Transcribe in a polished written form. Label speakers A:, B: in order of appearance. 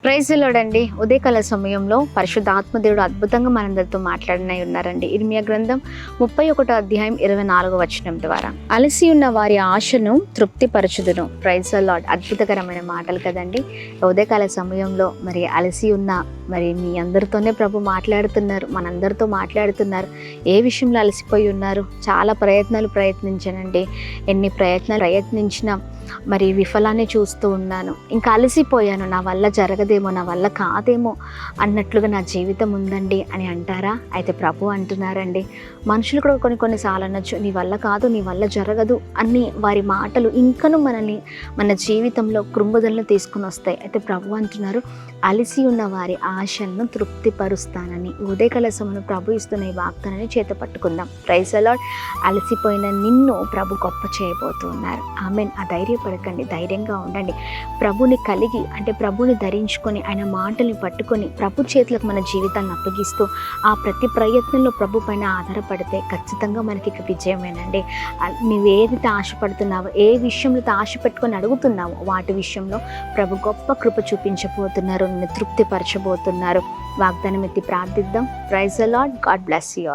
A: Praise the lord అండి. ఉదయకాల సమయంలో పరిశుద్ధాత్మదేవుడు అద్భుతంగా మనందరితో మాట్లాడనై ఉన్నారండి. ఇర్మియా గ్రంథం 31వ అధ్యాయం 24వ వచనం ద్వారా, అలసి ఉన్న వారి ఆశను తృప్తిపరచుదును. Praise the Lord. అద్భుతకరమైన మాటలు కదండి. ఉదయకాల సమయంలో మరి అలసి ఉన్న మరి మీ అందరితోనే ప్రభు మాట్లాడుతున్నారు, మనందరితో మాట్లాడుతున్నారు. ఏ విషయంలో అలసిపోయి ఉన్నారు? చాలా ప్రయత్నించానండి. ఎన్ని ప్రయత్నించినా మరి విఫలాన్ని చూస్తూ ఉన్నాను. ఇంకా అలసిపోయాను, నా వల్ల జరగదేమో, నా వల్ల కాదేమో అన్నట్లుగా నా జీవితం ఉందండి అని అంటారా? అయితే ప్రభు అంటున్నారండి, మనుషులు కూడా కొన్నిసార్లు అనొచ్చు, నీ వల్ల కాదు, నీ వల్ల జరగదు అని. వారి మాటలు ఇంకను మన జీవితంలో కృంగుదలను తీసుకుని వస్తాయి. అయితే ప్రభు అంటున్నారు, అలసి ఉన్న వారి ఆశలను తృప్తిపరుస్తానని. ఉదయకాల సమయంలో ప్రభు ఇస్తున్న ఈ వాగ్దానాన్ని చేత పట్టుకుందాం. Praise the Lord. అలసిపోయిన నిన్ను ప్రభు గొప్ప చేయబోతూ ఉన్నారు. ఆమేన్. ఆ ధైర్యపడకండి, ధైర్యంగా ఉండండి. ప్రభుని కలిగి అంటే ప్రభుని ధరించుకొని ఆయన మాటల్ని పట్టుకొని ప్రభు చేతులకు మన జీవితాలను అప్పగిస్తూ ఆ ప్రతి ప్రయత్నంలో ప్రభు పైన ఆధారపడితే ఖచ్చితంగా మనకి విజయమేనండి. నువ్వేదైతే ఆశపడుతున్నావో, ఏ విషయంలో ఆశ పెట్టుకొని అడుగుతున్నావో వాటి విషయంలో ప్రభు గొప్ప కృప చూపించబోతున్నారు, నిన్ను తృప్తిపరచబోతున్నారు. వాగ్దానం ఎత్తి ప్రార్థిద్దాం. Praise the Lord. God bless you all.